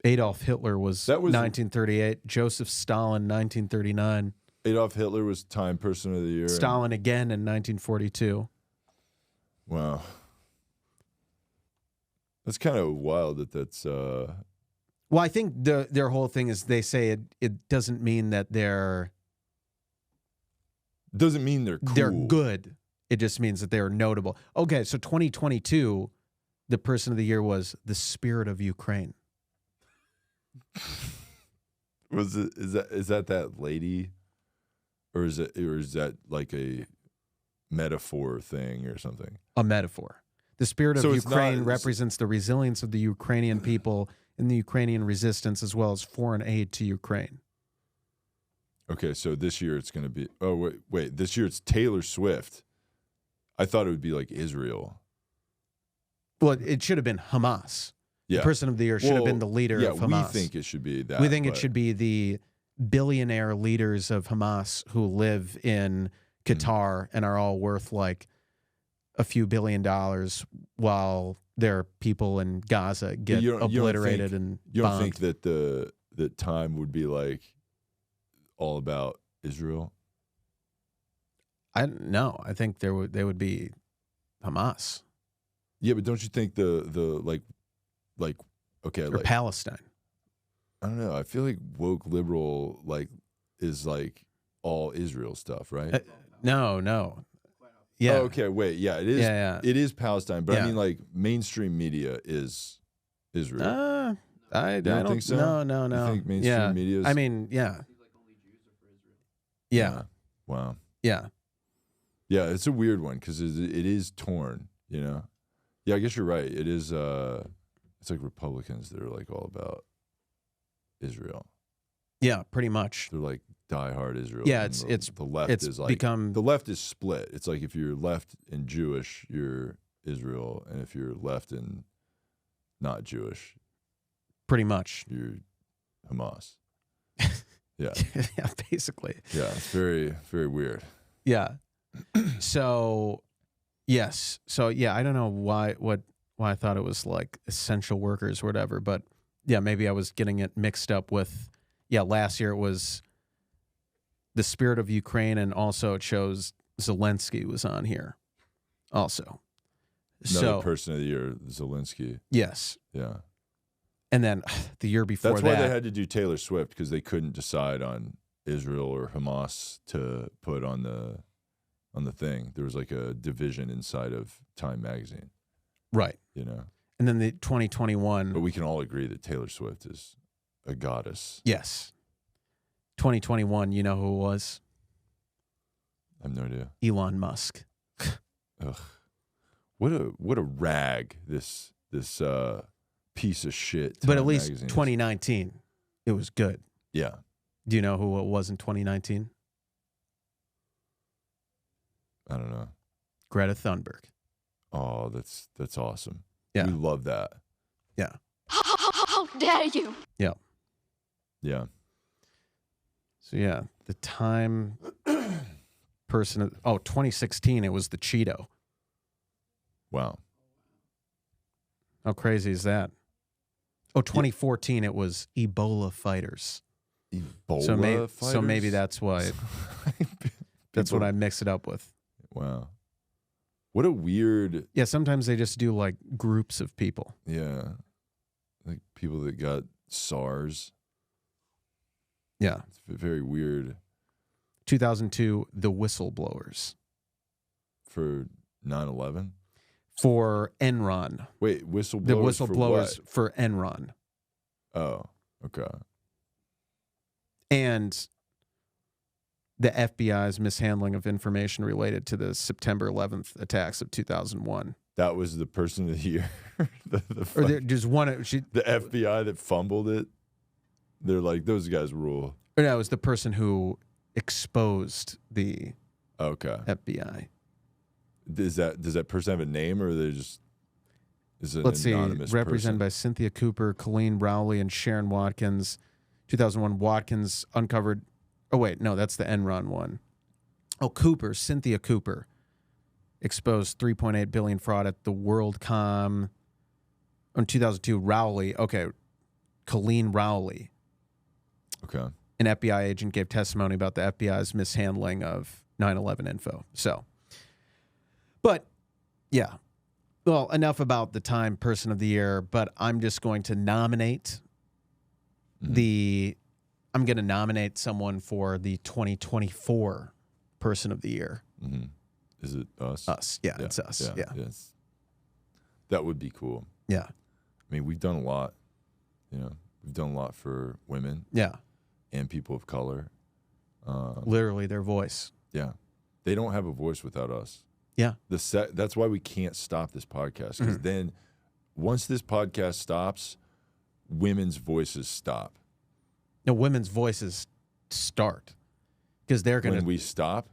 Adolf Hitler was That was- 1938. Joseph Stalin 1939. Adolf Hitler was Time Person of the Year. Stalin again in 1942. Wow. That's kind of wild that's Well, I think their whole thing is they say it doesn't mean that they're doesn't mean they're cool. they're good. It just means that they're notable. Okay, so 2022, the person of the year was the Spirit of Ukraine. Is that lady? Or is that like a metaphor thing or something? A metaphor. The Spirit of So it's Ukraine not- represents the resilience of the Ukrainian people and the Ukrainian resistance, as well as foreign aid to Ukraine. Okay, so this year it's going to be. Oh wait, this year it's Taylor Swift. I thought it would be like Israel. Well, it should have been Hamas. Yeah, The person of the year should have been the leader yeah, of Hamas. we think it should be that. We think it but- should be the billionaire leaders of Hamas who live in Qatar and are all worth like a few $1 billion while their people in Gaza get you don't obliterated think- and You don't bombed. think that Time would be like all about Israel? No, I think they would be Hamas Yeah, but don't you think the okay, or like Palestine. I don't know. I feel like woke liberal is like all Israel stuff, right? No. Yeah. Oh, okay, wait. Yeah, it is. Yeah. It is Palestine, but I Yeah. mean, like mainstream media is Israel. I don't think so? No. You think mainstream media is? I mean, yeah. Wow. Yeah. Yeah, it's a weird one because it is torn. You know. Yeah, I guess you're right. It is. It's like Republicans that are like all about Israel. Yeah, pretty much. They're like diehard Israel. Yeah, and it's the left it's is like become the left is split. It's like if you're left and Jewish, you're Israel, and if you're left and not Jewish, pretty much. you're Hamas. Yeah, Yeah, basically. yeah, it's very very weird. Yeah. So, yes. So, yeah, I don't know why I thought it was like essential workers or whatever, but yeah, maybe I was getting it mixed up with, last year it was the spirit of Ukraine, and also it shows Zelensky was on here also. Another person of the year, Zelensky. Yes. Yeah, And then the year before that's that. why they had to do Taylor Swift, because they couldn't decide on Israel or Hamas to put on the thing. There was like a division inside of Time magazine. Right. You know. And then the 2021. But we can all agree that Taylor Swift is a goddess. Yes. 2021, you know who it was? I have no idea. Elon Musk. Ugh. What a rag this piece of shit. But Time at least magazine is. 2019, it was good. Yeah. Do you know who it was in 2019? I don't know. Greta Thunberg. Oh, that's awesome. Yeah. We love that. Yeah. How dare you? Yeah. Yeah. So, yeah, the Time person. 2016, it was the Cheeto. Wow. How crazy is that? 2014, it was Ebola fighters. Ebola So fighters? maybe that's why. That's what I mix it up with. Wow. What a weird. Yeah, sometimes they just do like groups of people. Yeah. Like people that got SARS. Yeah. It's very weird 2002, the whistleblowers for 9/11. for Enron. Wait, whistleblowers. The whistleblowers For for Enron. what? Oh, okay. And the FBI's mishandling of information related to the September 11th attacks of 2001. That was the person of the year. Or there's one. The FBI that fumbled it. They're like, those guys rule. Or no, it was the person who exposed the Okay. FBI. Does that person have a name, or they just is it Let's an see. anonymous Represented person? by Cynthia Cooper, Colleen Rowley, and Sharon Watkins. 2001, Watkins uncovered. Oh wait, no, that's the Enron one. Oh, Cooper, Cynthia Cooper, exposed 3.8 billion fraud at the WorldCom. In 2002, Rowley. Okay, Colleen Rowley, Okay. an FBI agent, gave testimony about the FBI's mishandling of 9/11 info. So, but yeah, well, enough about the Time Person of the Year. But I'm just going to nominate I'm going to nominate someone for the 2024 Person of the Year. Mm-hmm. Is it us? Us, yeah, it's us. Yeah. Yes. That would be cool. Yeah, I mean, we've done a lot. You know, we've done a lot for women yeah. and people of color. Literally, their voice. Yeah, they don't have a voice without us. Yeah, That's why we can't stop this podcast, because then once this podcast stops, women's voices stop. no, women's voices start because they're going When to. we stop,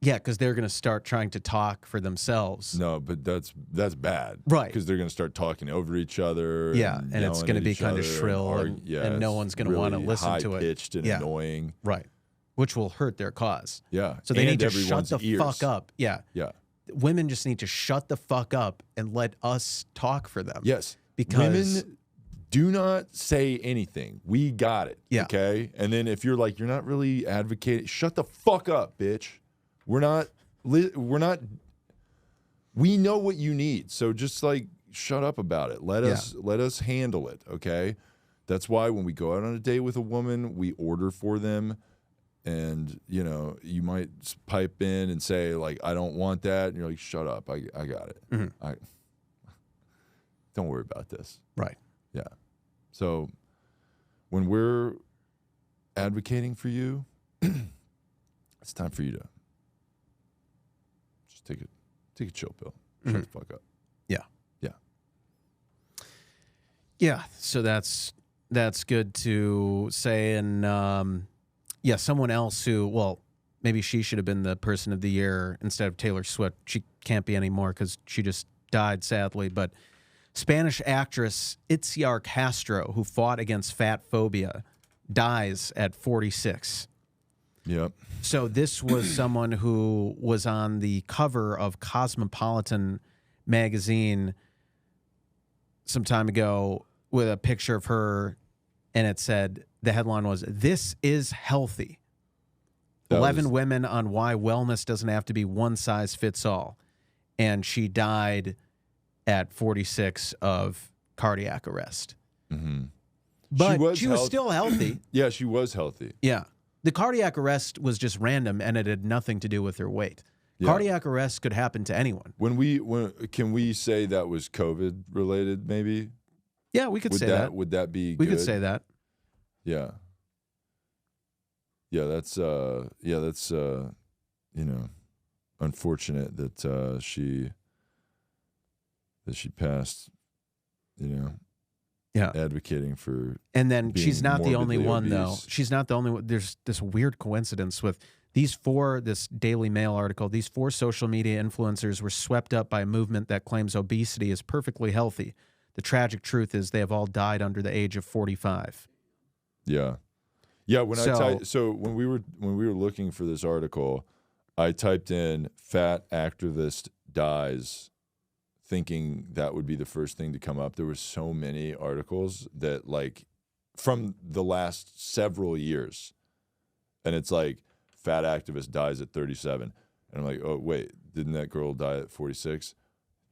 Because they're going to start trying to talk for themselves. no, but that's bad, Right. Because they're going to start talking over each other. Yeah, and it's yelling going to at be each kind of other shrill, and no it's one's going to want to really listen to it. high-pitched and Yeah. annoying. Right, which will hurt their cause. Yeah, So they and need to shut everyone's the ears. fuck up. Yeah. Yeah. Women just need to shut the fuck up and let us talk for them. Yes. Because- women do not say anything. We got it. Yeah. Okay. And then if you're like, you're not really advocating, shut the fuck up, bitch. We're not we're not. We know what you need, so just like shut up about it. Let us handle it, okay? That's why when we go out on a date with a woman, we order for them, and you know, you might pipe in and say like, "I don't want that," and you're like, "Shut up, I got it. Don't worry about this." Right. Yeah. So when we're advocating for you, it's time for you to just take a chill pill. Shut the fuck up. Yeah. Yeah. Yeah. So that's good to say. And yeah, someone else who, well, maybe she should have been the person of the year instead of Taylor Swift. She can't be anymore because she just died, sadly. But Spanish actress Itziar Castro, who fought against fat phobia, dies at 46. Yep. So this was someone who was on the cover of Cosmopolitan magazine some time ago with a picture of her, and it said, the headline was, "This is healthy." 11 women on why wellness doesn't have to be one size fits all. And she died at 46 of cardiac arrest. Mm-hmm. But she was still healthy. Yeah, she was healthy. Yeah. The cardiac arrest was just random, and it had nothing to do with her weight. Yeah. Cardiac arrest could happen to anyone. Can we say that was COVID related? Maybe. Yeah, we could say that. Would that be? We good? could say that. Yeah. Yeah, that's you know, unfortunate that she passed. You know. Yeah, advocating for, and then she's not the only one, obese. though. She's not the only one. There's this weird coincidence with this Daily Mail article. These 4 social media influencers were swept up by a movement that claims obesity is perfectly healthy. The tragic truth is they have all died under the age of 45. Yeah, yeah. When we were looking for this article, I typed in "fat activist dies," thinking that would be the first thing to come up. There were so many articles that, like, from the last several years, and it's like, fat activist dies at 37, and I'm like, oh wait, didn't that girl die at 46?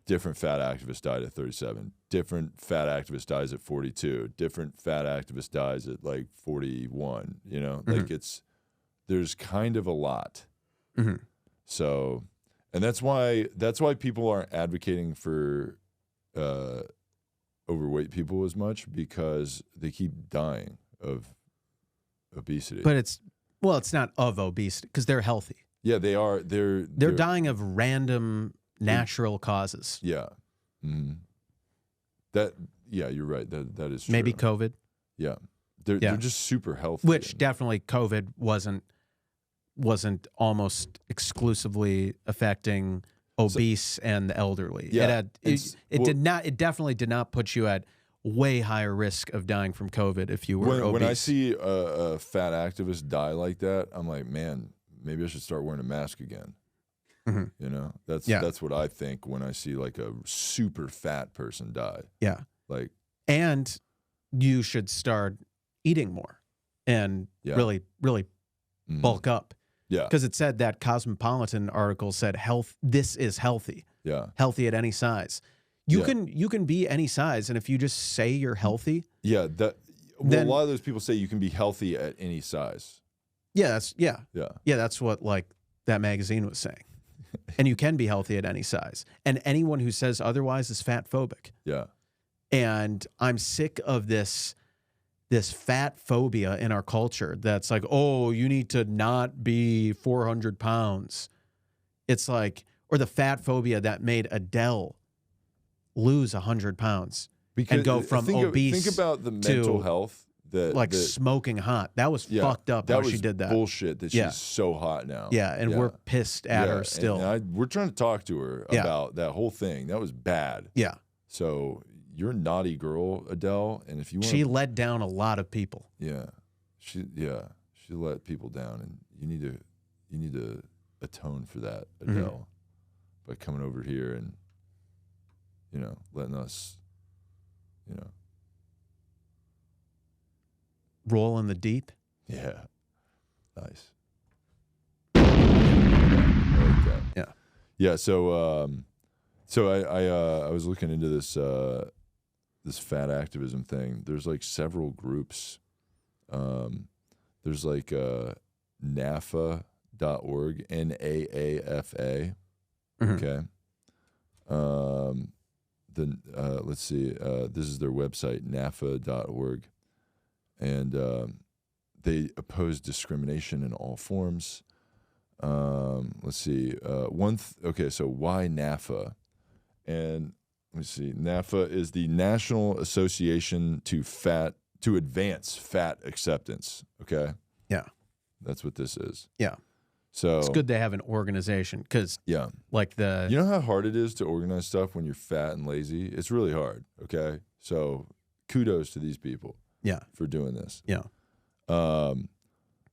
Different fat activist died at 37. Different fat activist dies at 42. Different fat activist dies at like 41. You know, like there's kind of a lot. Mm-hmm. So. And that's why people aren't advocating for overweight people as much, because they keep dying of obesity. But it's not of obesity because they're healthy. Yeah, they are. They're dying of random natural causes. Yeah. Mm-hmm. Yeah, you're right. That is true. Maybe COVID. Yeah. They're just super healthy. Which definitely COVID wasn't almost exclusively affecting obese and the elderly. Yeah, it definitely did not put you at way higher risk of dying from COVID if you were obese. When I see a fat activist die like that, I'm like, man, maybe I should start wearing a mask again. Mm-hmm. You know, that's what I think when I see like a super fat person die. Yeah, like, and you should start eating more and really bulk up. Yeah, because it said that Cosmopolitan article said this is healthy. Yeah, healthy at any size. You can be any size, and if you just say you're healthy, a lot of those people say you can be healthy at any size. Yeah, that's what like that magazine was saying. And you can be healthy at any size, and anyone who says otherwise is fat phobic. Yeah, and I'm sick of this fat phobia in our culture that's like, oh, you need to not be 400 pounds. It's like, or the fat phobia that made Adele lose 100 pounds and go from obese think about the mental to health that smoking hot. That was fucked up how she did that. Bullshit that she's so hot now. Yeah, and we're pissed at her still. And we're trying to talk to her about that whole thing. That was bad. Yeah. So you're a naughty girl, Adele, and if you want, she let down a lot of people. Yeah, she let people down, and you need to atone for that, Adele, by coming over here and letting us, roll in the deep. Yeah, nice. I like that. Yeah. Yeah. So I was looking into this this fat activism thing. There's like several groups. There's like NAFA.org, NAAFA. Okay. Let's see. This is their website, NAFA.org, and they oppose discrimination in all forms. Let's see. Okay, so why NAFA? And let me see. NAFA is the National Association to Advance Fat Acceptance. Okay. Yeah. That's what this is. Yeah. So It's good to have an organization because, yeah, like the you know how hard it is to organize stuff when you're fat and lazy? It's really hard. Okay. So kudos to these people. Yeah. For doing this. Yeah.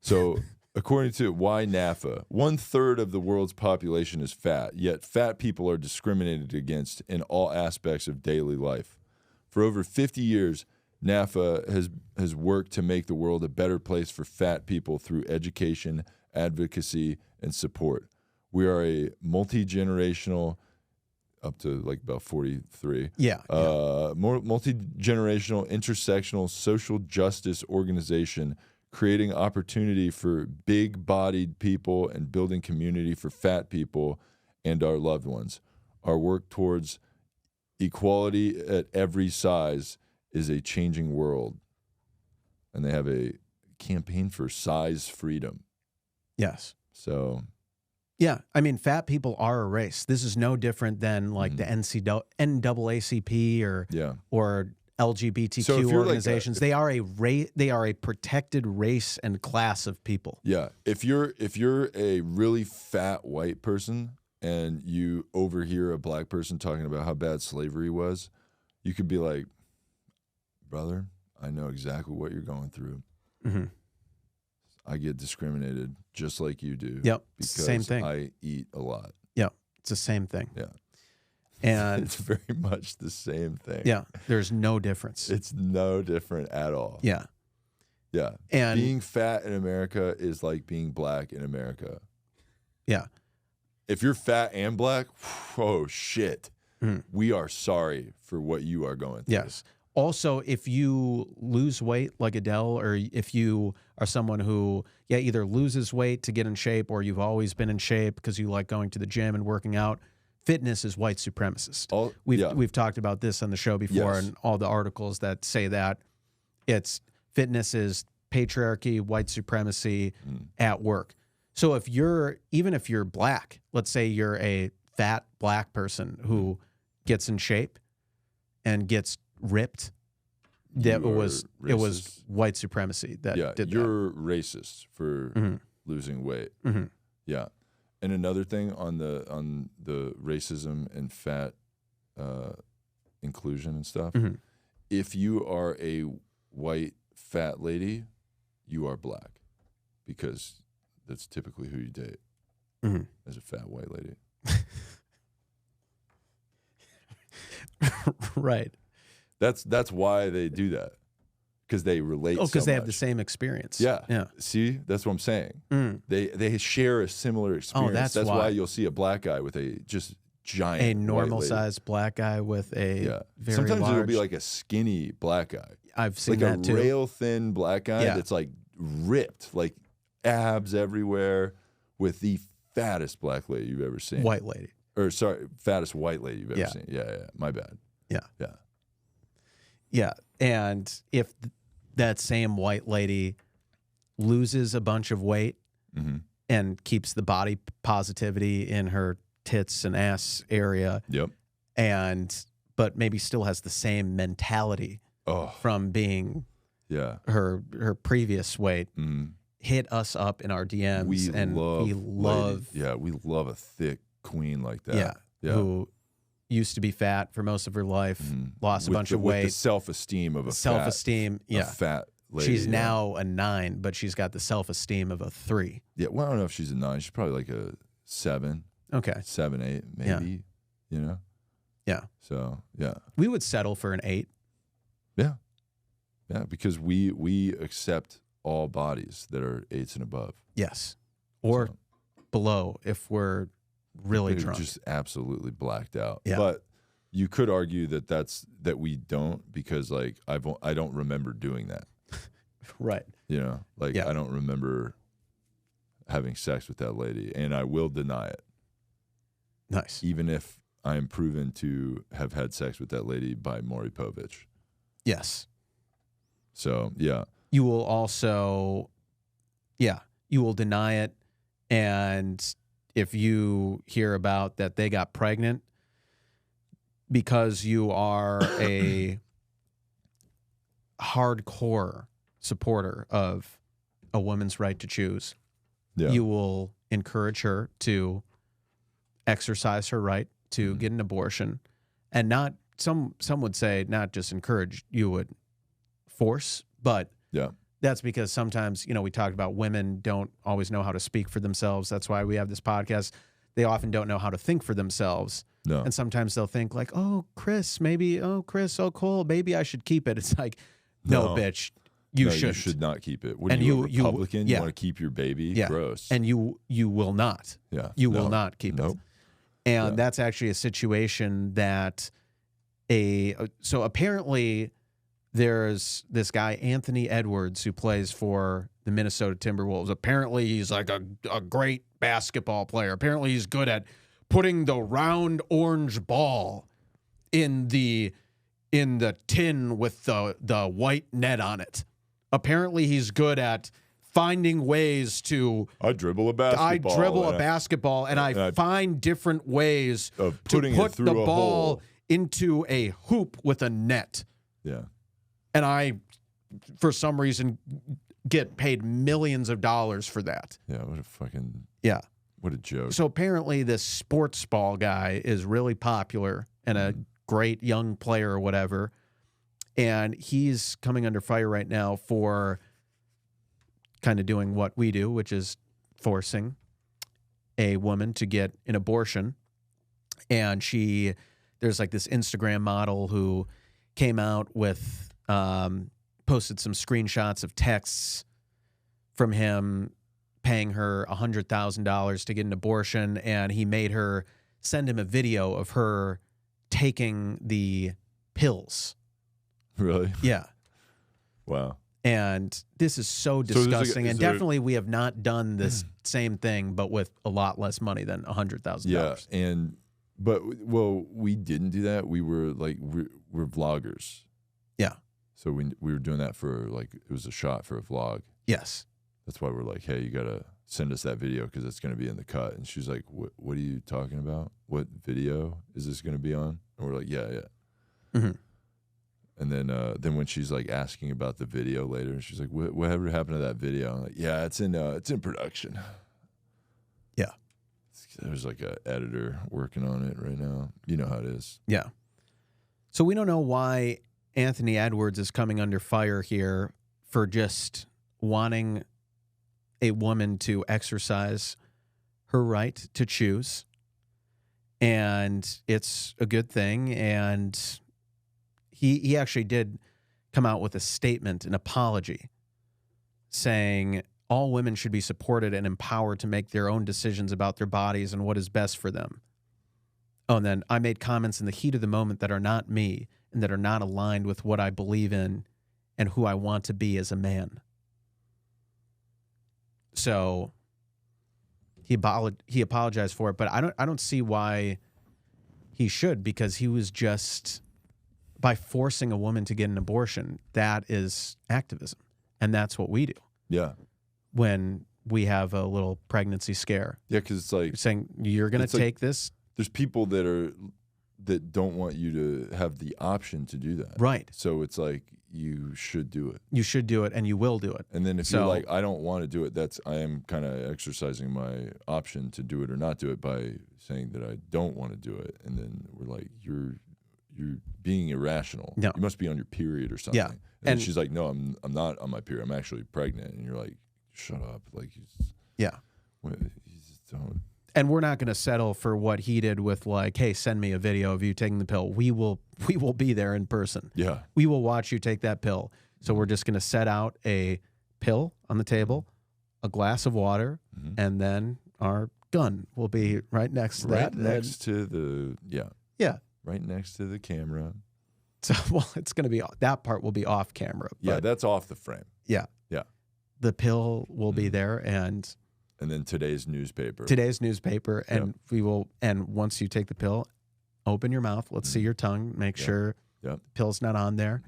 So according to why NAFA, 1/3 of the world's population is fat, yet fat people are discriminated against in all aspects of daily life. For over 50 years, NAFA has worked to make the world a better place for fat people through education, advocacy, and support. We are a multi-generational, up to like about 43. Yeah. More multi-generational, intersectional social justice organization creating opportunity for big-bodied people and building community for fat people and our loved ones. Our work towards equality at every size is a changing world. And they have a campaign for size freedom. Yes. So, yeah. I mean, fat people are a race. This is no different than like the NAACP or LGBTQ So if you're organizations. They are a protected race and class of people. yeah, if you're a really fat white person and you overhear a black person talking about how bad slavery was, you could be like, brother, I know exactly what you're going through. Mm-hmm. I get discriminated just like you do. Yep. Because Same thing. I eat a lot. Yeah. It's the same thing. Yeah. And It's very much the same thing. yeah, there's no difference. It's no different at all. Yeah. Yeah. And being fat in America is like being black in America. yeah. If you're fat and black, oh shit. Mm. We are sorry for what you are going through. Yes. Also, if you lose weight like Adele, or if you are someone who, either loses weight to get in shape, or you've always been in shape because you like going to the gym and working out, fitness is white supremacist. We've talked about this on the show before, Yes. and all the articles that say that fitness is patriarchy, white supremacy at work. So if you're black, let's say you're a fat black person who gets in shape and gets ripped, it was white supremacy that did that. You're racist for losing weight. Mm-hmm. Yeah. And another thing on the racism and fat inclusion and stuff, if you are a white fat lady, you are black, because that's typically who you date as a fat white lady. Right. That's why they do that, because they relate. Because they have the much. same experience. Yeah. Yeah. See, that's what I'm saying. Mm. They share a similar experience. that's why why. you'll see a black guy with a just giant A white normal lady. sized black guy with a very Sometimes large. it'll be like a skinny black guy. I've seen Like that a too. rail thin black guy Yeah. that's like ripped, like abs everywhere, with the fattest black lady you've ever seen. White lady. Or sorry, fattest white lady you've ever Yeah. seen. Yeah, my bad. Yeah. Yeah. Yeah. And if that same white lady loses a bunch of weight and keeps the body positivity in her tits and ass area, Yep. but maybe still has the same mentality Oh, from being yeah. her previous weight, Mm. hit us up in our DMs. We love we love a thick queen like that. Yeah. who used to be fat for most of her life, lost a bunch of With the weight, self-esteem of a self-esteem. a fat lady. She's yeah. now a 9, but she's got the self-esteem of a 3. Yeah, well, I don't know if she's a 9. She's probably like a 7, Okay. 7, 8, maybe. You know? Yeah. So, yeah. We would settle for an 8. Yeah. Yeah, because we accept all bodies that are 8s and above. Yes. Or So, below if we're really They're drunk. just absolutely blacked out. Yeah. But you could argue that we don't, because like I don't remember doing that. Right. You know, like Yeah. I don't remember having sex with that lady, and I will deny it, Nice. even if I am proven to have had sex with that lady by Maury Povich. Yes. So yeah, You will also, you will deny it. And if you hear about that they got pregnant, because you are a hardcore supporter of a woman's right to choose, yeah, you will encourage her to exercise her right to Mm-hmm. get an abortion, and not some would say not just encourage, you would force, but yeah, that's because sometimes, we talked about women don't always know how to speak for themselves. That's why we have this podcast. They often don't know how to think for themselves. no, And sometimes they'll think like, oh, Chris, Cole, maybe I should keep it. It's like, no, bitch, you shouldn't. You should not keep it. What And are you, a you- Republican? yeah. You want to keep your baby? Yeah. Gross. And you will not. yeah, You will no, not keep nope. it. And Yeah. that's actually a situation that so apparently there's this guy, Anthony Edwards, who plays for the Minnesota Timberwolves. Apparently he's like a great basketball player. Apparently he's good at putting the round orange ball in the tin with the white net on it. Apparently he's good at finding ways to I dribble a basketball. I dribble a and basketball and I find different ways Of to putting it put through the a ball hole. into a hoop with a net. Yeah. And I, for some reason, get paid millions of dollars for that. Yeah. What a fucking, Yeah. what a joke. So apparently this sports ball guy is really popular and a great young player or whatever. And he's coming under fire right now for kind of doing what we do, which is forcing a woman to get an abortion. And there's like this Instagram model who came out with, posted some screenshots of texts from him paying her $100,000 to get an abortion. And he made her send him a video of her taking the pills. Really? Yeah. Wow. And this is so there's like disgusting. is And there- definitely we have not done this same thing, but with a lot less money than $100,000. Yeah. Well, we didn't do that. We were like, we're vloggers. Yeah. So we were doing that for like, it was a shot for a vlog. Yes. That's why we're like, hey, you got to send us that video because it's going to be in the cut. And she's like, what are you talking about? What video is this going to be on? And we're like, yeah. Mhm. And then when she's like asking about the video later, she's like, whatever happened to that video? I'm like, yeah, it's in production. Yeah. There's like an editor working on it right now. You know how it is. Yeah. So we don't know why Anthony Edwards is coming under fire here for just wanting a woman to exercise her right to choose. And it's a good thing. And he actually did come out with a statement, an apology, saying all women should be supported and empowered to make their own decisions about their bodies and what is best for them. Oh, and then I made comments in the heat of the moment that are not me and that are not aligned with what I believe in and who I want to be as a man. So he apologized for it, but I don't see why he should, because he was just, by forcing a woman to get an abortion, that is activism. And that's what we do Yeah. when we have a little pregnancy scare. Yeah, because it's like, You're saying you're going It's to like- take this? there's people that don't want you to have the option to do that. Right. So it's like, you should do it. You should do it and you will do it. And then if So- you're like, I don't want to do it, I am kind of exercising my option to do it or not do it by saying that I don't want to do it. And then we're like, you're being irrational. No. You must be on your period or something. Yeah. And then And- she's like, no, I'm not on my period. I'm actually pregnant. And you're like, shut up. Like, Yeah. you just don't. And we're not going to settle for what he did with like, hey, send me a video of you taking the pill. We will be there in person. Yeah. We will watch you take that pill. So we're just going to set out a pill on the table, a glass of water, Mhm. and then our gun will be right next to that. Right next to the Yeah. right next to the camera. So, well, it's going to be, that part will be off camera. Yeah, But that's off the frame. yeah. Yeah. The pill will be there, and then today's newspaper. and we will, and once you take the pill, open your mouth. Let's see your tongue. Make sure the pill's not on there.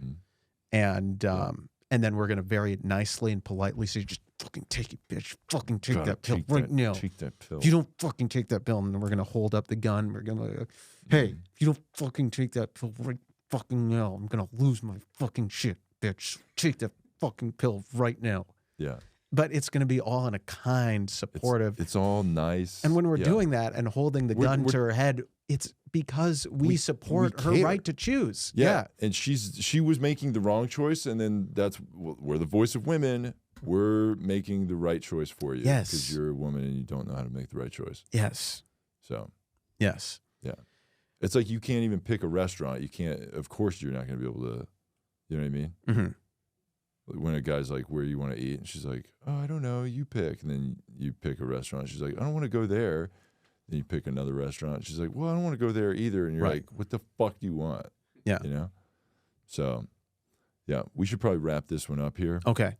And then we're going to very nicely and politely say, just fucking take it, bitch. Fucking take that pill right now. Take that pill. If you don't fucking take that pill, and then we're going to hold up the gun. We're going to, hey, if you don't fucking take that pill right fucking now, I'm going to lose my fucking shit, bitch. Take that fucking pill right now. Yeah. But it's going to be all in a kind, supportive. It's all nice. And when we're doing that and holding the gun to her head, it's because we support her care. right to choose. Yeah. And she was making the wrong choice, and then we're the voice of women. We're making the right choice for you. Yes. Because you're a woman and you don't know how to make the right choice. Yes. So. Yes. Yeah. It's like you can't even pick a restaurant. You can't. Of course, you're not going to be able to. You know what I mean? Mm-hmm. When a guy's like, "Where you want to eat?" and she's like, "Oh, I don't know. You pick." And then you pick a restaurant. She's like, "I don't want to go there." Then you pick another restaurant. She's like, "Well, I don't want to go there either." And you're like, "What the fuck do you want?" Yeah. You know. So, yeah, we should probably wrap this one up here. Okay.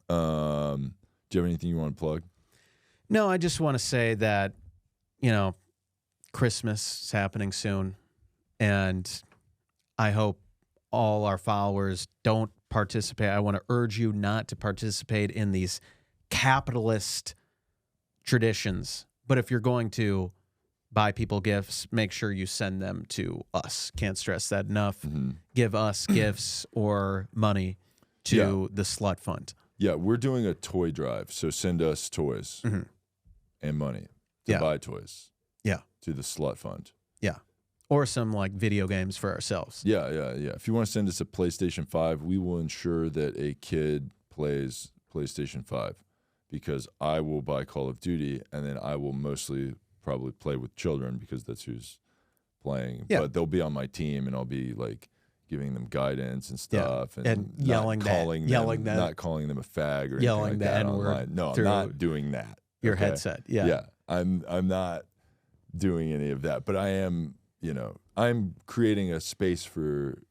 Do you have anything you want to plug? No, I just want to say that, Christmas is happening soon, and I hope all our followers don't participate. I want to urge you not to participate in these capitalist traditions. But if you're going to buy people gifts, make sure you send them to us. Can't stress that enough. Give us gifts or money to the Slut Fund. Yeah, we're doing a toy drive, so send us toys and money to buy toys. Yeah. To the Slut Fund. Yeah. Or some like video games for ourselves. Yeah. If you want to send us a PlayStation 5, we will ensure that a kid plays PlayStation 5, because I will buy Call of Duty, and then I will mostly probably play with children because that's who's playing. Yeah. But they'll be on my team, and I'll be like giving them guidance and stuff, and yelling not calling them a fag or yelling anything like the that N-word online. No, I'm through not doing that. Your headset. Yeah. I'm not doing any of that, but I am, I'm creating a space for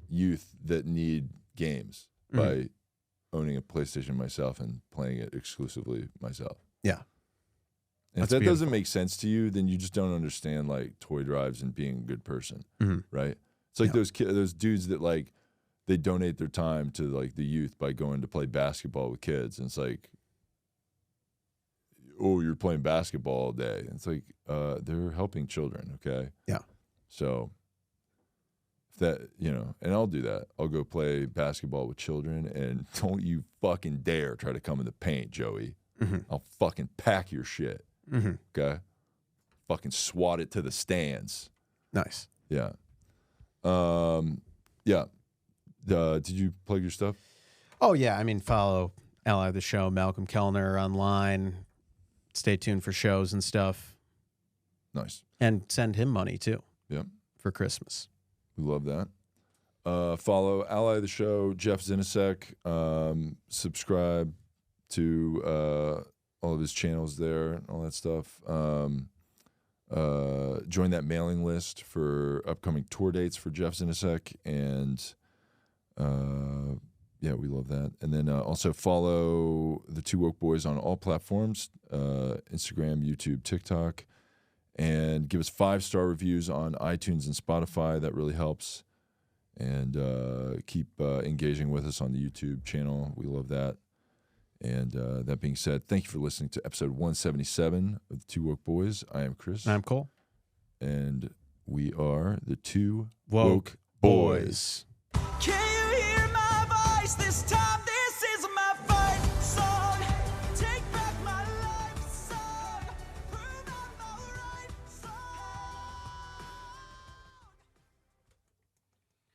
youth that need games by owning a PlayStation myself and playing it exclusively myself. Yeah. And if that doesn't make sense to you, then you just don't understand like toy drives and being a good person, right? It's like those dudes that like they donate their time to like the youth by going to play basketball with kids, and it's like, oh, you're playing basketball all day. It's like they're helping children, okay? Yeah. So if that, and I'll do that. I'll go play basketball with children, and don't you fucking dare try to come in the paint, Joey. I'll fucking pack your shit. Okay? Fucking swat it to the stands. Nice. Yeah. Yeah. Did you plug your stuff? Oh, yeah. I mean, follow Ally of the Show, Malcolm Kellner online. Stay tuned for shows and stuff. Nice. And send him money, too. Yeah. For Christmas. We love that. Follow Ally of the Show, Jeff Zinasek. Subscribe to all of his channels there and all that stuff. Join that mailing list for upcoming tour dates for Jeff Zinasek. And yeah, we love that. And then also follow the TooWokeBoys on all platforms, Instagram, YouTube, TikTok. And give us 5-star reviews on iTunes and Spotify. That really helps. And keep engaging with us on the YouTube channel. We love that. And that being said, thank you for listening to episode 177 of the TooWokeBoys. I am Chris. I'm Cole. And we are the Two Woke Boys. Can you